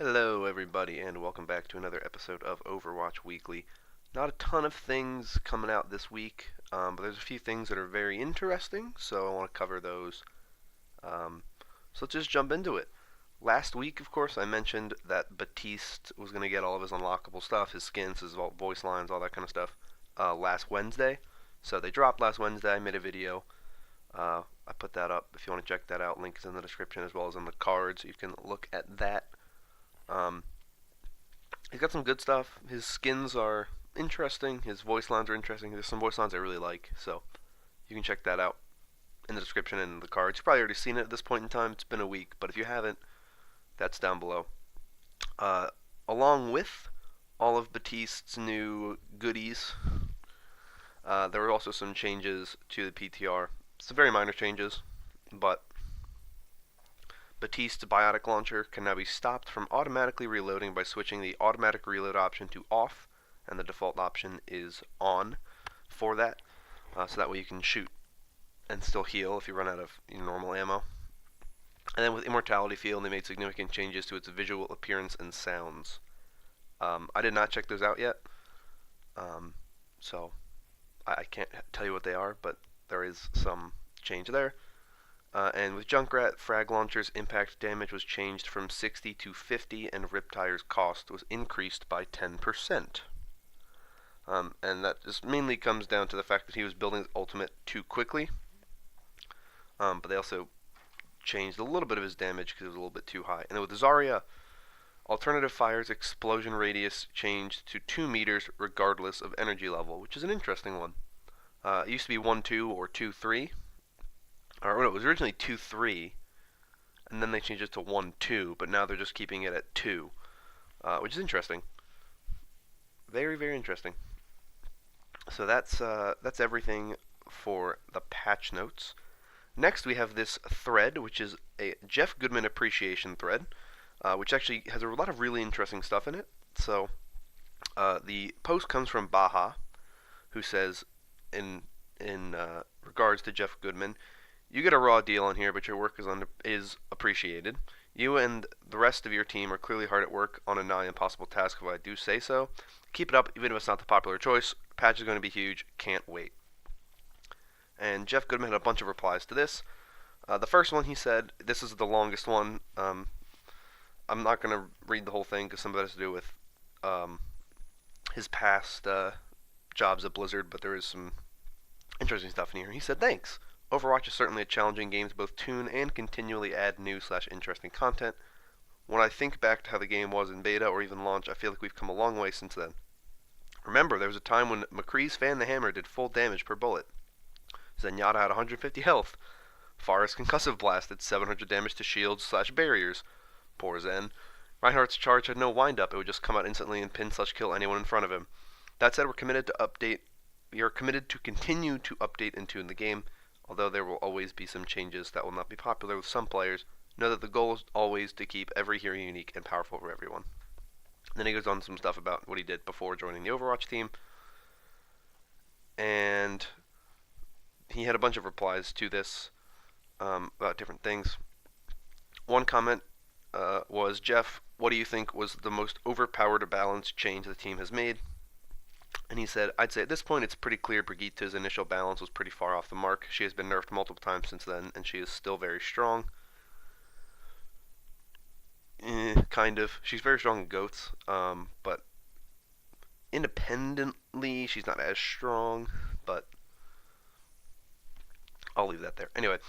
Hello, everybody, and welcome back to another episode of Overwatch Weekly. Not a ton of things coming out this week, but there's a few things that are very interesting, so I want to cover those. Um, so let's just jump into it. Last week, of course, I mentioned that Baptiste was going to get all of his unlockable stuff, his skins, his voice lines, all that kind of stuff, last Wednesday. So they dropped last Wednesday. I made a video. I put that up if you want to check that out. Link is in the description as well as in the card, so you can look at that. Um, he's got some good stuff. His skins are interesting. His voice lines are interesting. There's some voice lines I really like, so you can check that out in the description and in the cards. You've probably already seen it at this point in time. It's been a week, but if you haven't, that's down below. Uh, Along with all of Batiste's new goodies, there were also some changes to the PTR. Some very minor changes, but Baptiste's biotic launcher can now be stopped from automatically reloading by switching the automatic reload option to off, and the default option is on for that. So that way you can shoot and still heal if you run out of normal ammo. And then with Immortality Field, they made significant changes to its visual appearance and sounds. I did not check those out yet, so I can't tell you what they are, but there is some change there. And with Junkrat, frag launcher's impact damage was changed from 60 to 50, and Riptire's cost was increased by 10%. And that just mainly comes down to the fact that he was building his ultimate too quickly. But they also changed a little bit of his damage because it was a little bit too high. And then with Zarya, alternative fire's explosion radius changed to 2 meters regardless of energy level, which is an interesting one. It used to be 1-2 or 2-3. Or no, it was originally 2-3, and then they changed it to 1-2, but now they're just keeping it at 2, which is interesting. Very, very interesting. So that's everything for the patch notes. Next, we have this thread, which is a Jeff Goodman appreciation thread, which actually has a lot of really interesting stuff in it. So the post comes from Baha, who says, in regards to Jeff Goodman, "You get a raw deal on here, but your work is appreciated. You and the rest of your team are clearly hard at work on a nigh impossible task, if I do say so. Keep it up, even if it's not the popular choice. Patch is going to be huge. Can't wait." And Jeff Goodman had a bunch of replies to this. The first one he said, this is the longest one. I'm not going to read the whole thing because some of it has to do with his past jobs at Blizzard, but there is some interesting stuff in here. He said, "Thanks. Overwatch is certainly a challenging game to both tune and continually add new/interesting content. When I think back to how the game was in beta or even launch, I feel like we've come a long way since then. Remember, there was a time when McCree's Fan the Hammer did full damage per bullet. Zenyatta had 150 health. Pharah's Concussive Blast did 700 damage to shields/barriers. Poor Zen. Reinhardt's charge had no wind-up, it would just come out instantly and pin/kill anyone in front of him. That said, we are committed to continue to update and tune the game. Although there will always be some changes that will not be popular with some players, know that the goal is always to keep every hero unique and powerful for everyone." And then he goes on some stuff about what he did before joining the Overwatch team. And he had a bunch of replies to this about different things. One comment was, "Jeff, what do you think was the most overpowered or balanced change the team has made?" And he said, "I'd say at this point it's pretty clear Brigitte's initial balance was pretty far off the mark. She has been nerfed multiple times since then, and she is still very strong." Kind of. She's very strong in goats, but independently she's not as strong, but I'll leave that there. Anyway,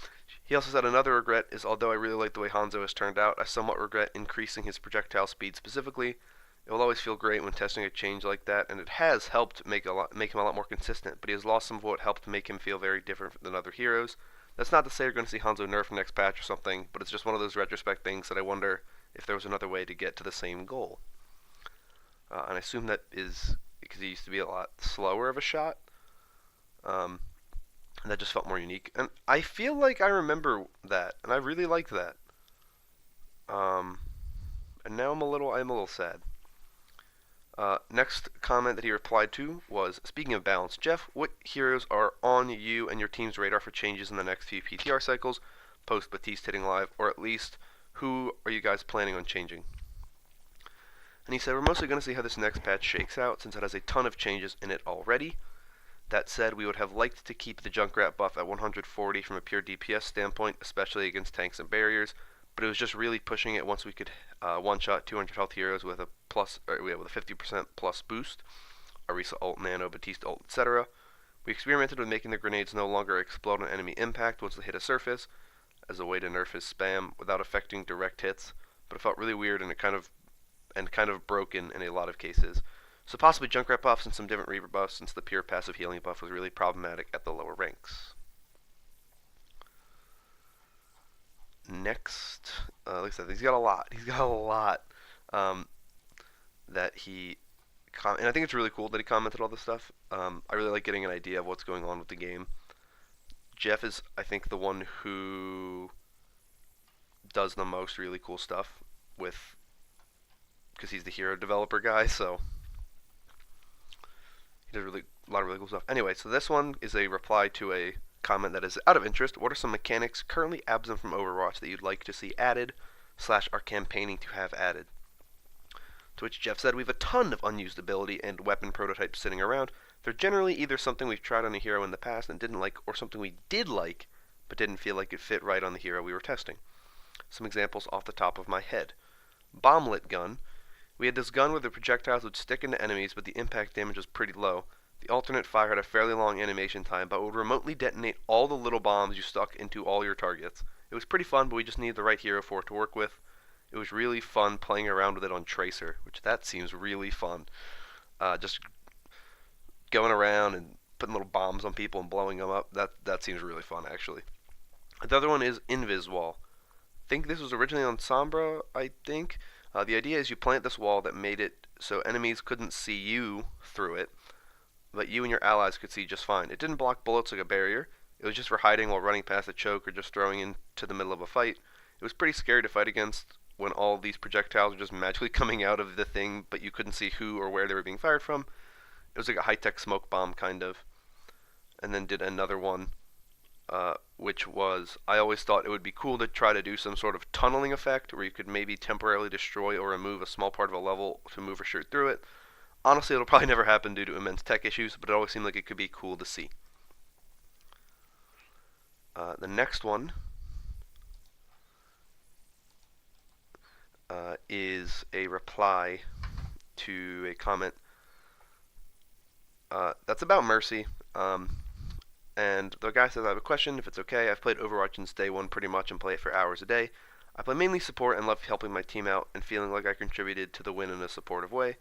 he also said, "Another regret is although I really like the way Hanzo has turned out, I somewhat regret increasing his projectile speed specifically. It will always feel great when testing a change like that, and it has helped make him a lot more consistent, but he has lost some of what helped make him feel very different than other heroes. That's not to say you're going to see Hanzo nerfed next patch or something, but it's just one of those retrospect things that I wonder if there was another way to get to the same goal." And I assume that is because he used to be a lot slower of a shot, and that just felt more unique. And I feel like I remember that, and I really liked that. And now I'm a little sad. Next comment that he replied to was, "Speaking of balance, Jeff, what heroes are on you and your team's radar for changes in the next few PTR cycles, post Baptiste hitting live, or at least who are you guys planning on changing?" And he said, we're mostly going to see how this next patch shakes out, since it has a ton of changes in it already. That said, we would have liked to keep the Junkrat buff at 140 from a pure DPS standpoint, especially against tanks and barriers, but it was just really pushing it once we could one-shot 200 health heroes with a with a 50% plus boost, Arisa ult, Nano, Baptiste ult, etc. We experimented with making the grenades no longer explode on enemy impact once they hit a surface, as a way to nerf his spam without affecting direct hits, but it felt really weird and kind of broken in a lot of cases. So possibly Junkrat buffs and some different Reaver buffs, since the pure passive healing buff was really problematic at the lower ranks. Next, like I said, he's got a lot. He's got a lot that he, and I think it's really cool that he commented all this stuff. I really like getting an idea of what's going on with the game. Jeff is, I think, the one who does the most really cool stuff because he's the hero developer guy, so he does a lot of really cool stuff. Anyway, so this one is a reply to a comment that is out of interest. What are some mechanics currently absent from Overwatch that you'd like to see added / are campaigning to have added? To which Jeff said, we have a ton of unused ability and weapon prototypes sitting around. They're generally either something we've tried on a hero in the past and didn't like, or something we did like but didn't feel like it fit right on the hero we were testing. Some examples off the top of my head. Bomblet gun. We had this gun where the projectiles would stick into enemies, but the impact damage was pretty low. The alternate fire had a fairly long animation time, but would remotely detonate all the little bombs you stuck into all your targets. It was pretty fun, but we just needed the right hero for it to work with. It was really fun playing around with it on Tracer, which that seems really fun. Just going around and putting little bombs on people and blowing them up. That seems really fun, actually. The other one is Invis Wall. I think this was originally on Sombra, I think. The idea is you plant this wall that made it so enemies couldn't see you through it, but you and your allies could see just fine. It didn't block bullets like a barrier. It was just for hiding while running past a choke or just throwing into the middle of a fight. It was pretty scary to fight against when all these projectiles were just magically coming out of the thing, but you couldn't see who or where they were being fired from. It was like a high-tech smoke bomb, kind of. And then did another one, which was, I always thought it would be cool to try to do some sort of tunneling effect where you could maybe temporarily destroy or remove a small part of a level to move or shoot through it. Honestly, it'll probably never happen due to immense tech issues, but it always seemed like it could be cool to see. The next one is a reply to a comment that's about Mercy. And the guy says, I have a question, if it's okay. I've played Overwatch since day one pretty much and play it for hours a day. I play mainly support and love helping my team out and feeling like I contributed to the win in a supportive way.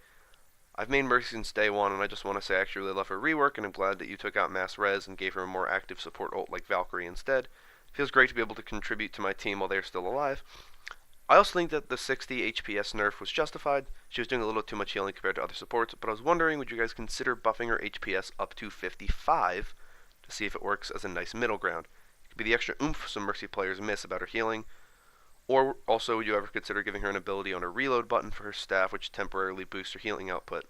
I've made Mercy since day one, and I just want to say I actually really love her rework, and I'm glad that you took out Mass Res and gave her a more active support ult like Valkyrie instead. It feels great to be able to contribute to my team while they're still alive. I also think that the 60 HPS nerf was justified. She was doing a little too much healing compared to other supports, but I was wondering, would you guys consider buffing her HPS up to 55 to see if it works as a nice middle ground? It could be the extra oomph some Mercy players miss about her healing. Or also, would you ever consider giving her an ability on a reload button for her staff, which temporarily boosts her healing output?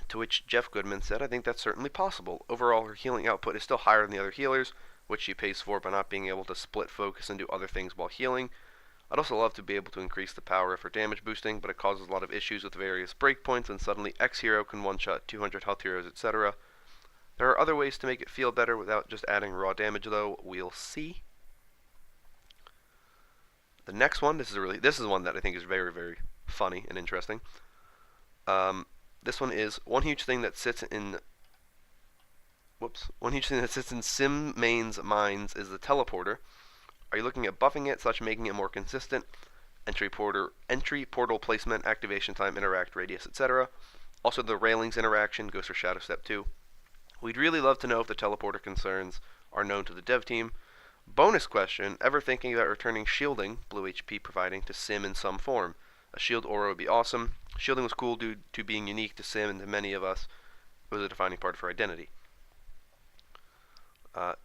To which Jeff Goodman said, I think that's certainly possible. Overall, her healing output is still higher than the other healers, which she pays for by not being able to split focus and do other things while healing. I'd also love to be able to increase the power of her damage boosting, but it causes a lot of issues with various breakpoints, and suddenly X hero can one-shot 200 health heroes, etc. There are other ways to make it feel better without just adding raw damage, though. We'll see. The next one, this is one that I think is very, very funny and interesting. This one is one huge thing that sits in Sim Main's minds is the teleporter. Are you looking at buffing it / making it more consistent? Entry portal placement, activation time, interact radius, etc. Also, the railings interaction goes for Shadow Step 2. We'd really love to know if the teleporter concerns are known to the dev team. Bonus question, ever thinking about returning shielding, blue HP providing, to Sim in some form? A shield aura would be awesome. Shielding was cool due to being unique to Sim and to many of us. It was a defining part of her identity.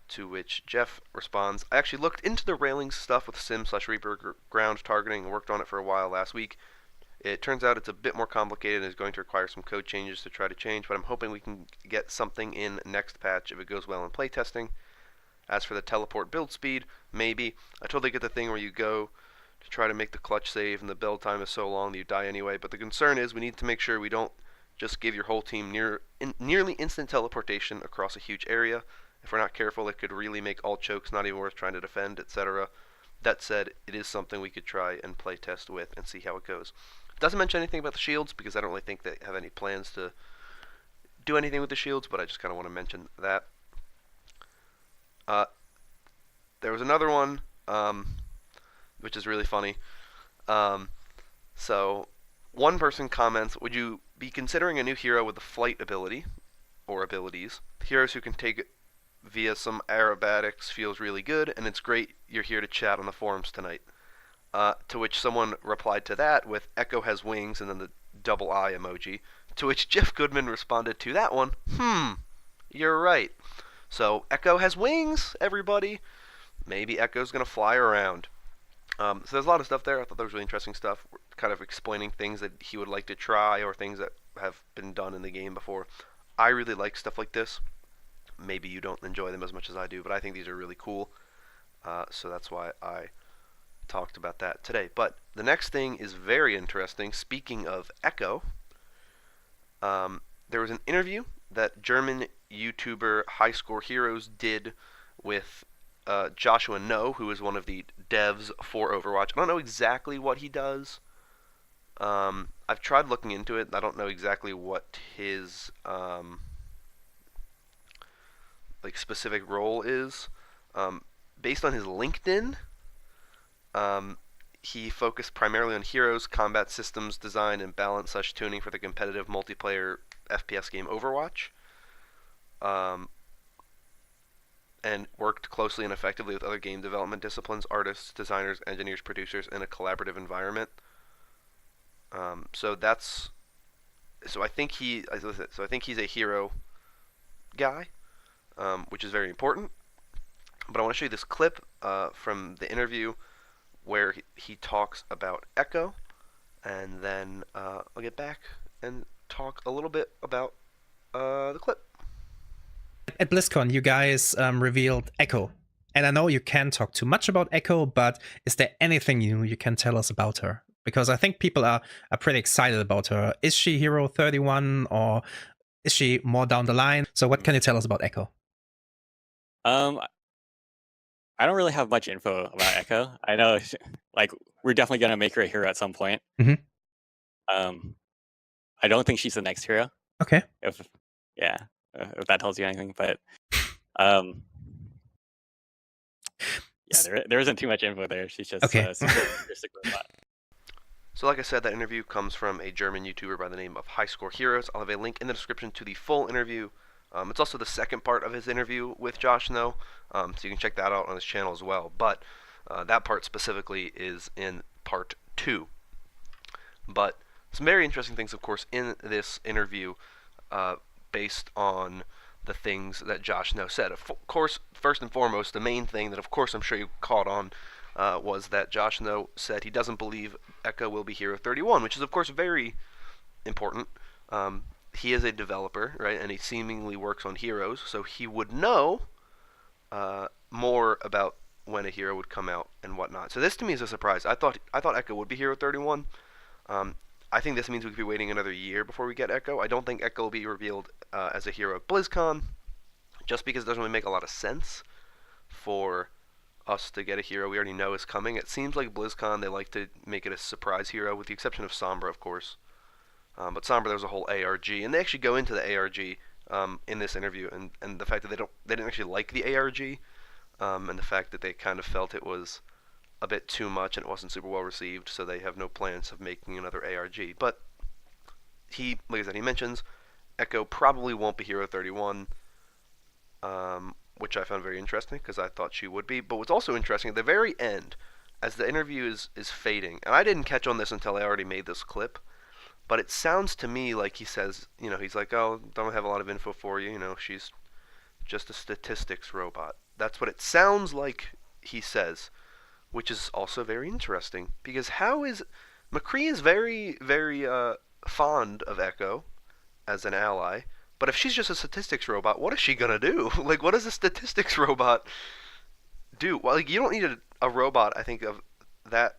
To which Jeff responds, I actually looked into the railings stuff with Sim / Reaper ground targeting and worked on it for a while last week. It turns out it's a bit more complicated and is going to require some code changes to try to change, but I'm hoping we can get something in next patch if it goes well in playtesting. As for the teleport build speed, maybe. I totally get the thing where you go to try to make the clutch save, and the build time is so long that you die anyway. But the concern is we need to make sure we don't just give your whole team nearly instant teleportation across a huge area. If we're not careful, it could really make all chokes not even worth trying to defend, etc. That said, it is something we could try and play test with and see how it goes. It doesn't mention anything about the shields because I don't really think they have any plans to do anything with the shields, but I just kind of want to mention that. There was another one, which is really funny. So, one person comments, would you be considering a new hero with a flight ability, or abilities? Heroes who can take it via some aerobatics feels really good, and it's great you're here to chat on the forums tonight. To which someone replied to that with, Echo has wings, and then the double eye emoji. To which Jeff Goodman responded to that one, you're right. So, Echo has wings, everybody. Maybe Echo's going to fly around. So there's a lot of stuff there. I thought that was really interesting stuff, kind of explaining things that he would like to try or things that have been done in the game before. I really like stuff like this. Maybe you don't enjoy them as much as I do, but I think these are really cool. So that's why I talked about that today. But the next thing is very interesting. Speaking of Echo, there was an interview that German YouTuber High Score Heroes did with Joshua No, who is one of the devs for Overwatch. I don't know exactly what he does. I've tried looking into it. I don't know exactly what his specific role is. Based on his LinkedIn, he focused primarily on heroes, combat systems, design, and balance such tuning for the competitive multiplayer FPS game Overwatch. And worked closely and effectively with other game development disciplines, artists, designers, engineers, producers, in a collaborative environment. So I think he's a hero guy, which is very important. But I want to show you this clip from the interview where he talks about Echo, and then I'll get back and talk a little bit about the clip. At BlizzCon, you guys revealed Echo. And I know you can't talk too much about Echo, but is there anything you can tell us about her? Because I think people are pretty excited about her. Is she Hero 31 or is she more down the line? So what can you tell us about Echo? I don't really have much info about Echo. I know, we're definitely going to make her a hero at some point. Mm-hmm. I don't think she's the next hero. Okay. If that tells you anything, but there isn't too much info there. She's just okay. A super robot. So like I said, that interview comes from a German YouTuber by the name of High Score Heroes. I'll have a link in the description to the full interview. It's also the second part of his interview with Josh No, so you can check that out on his channel as well. But that part specifically is in part 2. But some very interesting things, of course, in this interview based on the things that Josh No said. Of course, first and foremost, the main thing that, of course, I'm sure you caught on was that Josh No said he doesn't believe Echo will be Hero 31, which is, of course, very important. He is a developer, right, and he seemingly works on heroes, so he would know more about when a hero would come out and whatnot. So this to me is a surprise. I thought Echo would be Hero 31. I think this means we could be waiting another year before we get Echo. I don't think Echo will be revealed as a hero at BlizzCon, just because it doesn't really make a lot of sense for us to get a hero we already know is coming. It seems like BlizzCon, they like to make it a surprise hero, with the exception of Sombra, of course. But Sombra, there's a whole ARG, and they actually go into the ARG in this interview, and the fact that they didn't actually like the ARG, and the fact that they kind of felt it was a bit too much and it wasn't super well received, so they have no plans of making another ARG. But like I said, he mentions Echo probably won't be Hero 31, which I found very interesting because I thought she would be. But what's also interesting, at the very end, as the interview is fading, and I didn't catch on this until I already made this clip, but it sounds to me like he says, he's like, oh, don't have a lot of info for you, she's just a statistics robot. That's what it sounds like he says, which is also very interesting, because McCree is very, very fond of Echo as an ally, but if she's just a statistics robot, what is she gonna do? Like, what does a statistics robot do? Well, you don't need a robot, I think, of that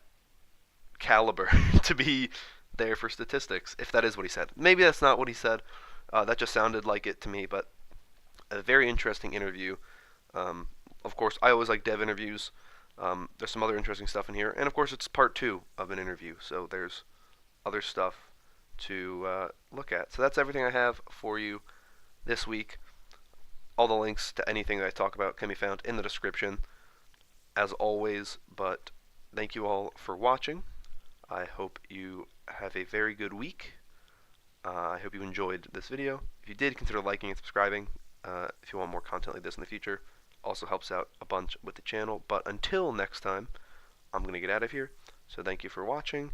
caliber to be there for statistics, if that is what he said. Maybe that's not what he said. That just sounded like it to me, but a very interesting interview. Of course, I always like dev interviews. There's some other interesting stuff in here, and of course, it's part 2 of an interview, so there's other stuff to look at. So that's everything I have for you this week. All the links to anything that I talk about can be found in the description, as always. But thank you all for watching. I hope you have a very good week. I hope you enjoyed this video. If you did, consider liking and subscribing if you want more content like this in the future. Also helps out a bunch with the channel. But until next time, I'm going to get out of here. So thank you for watching,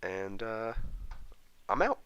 and I'm out.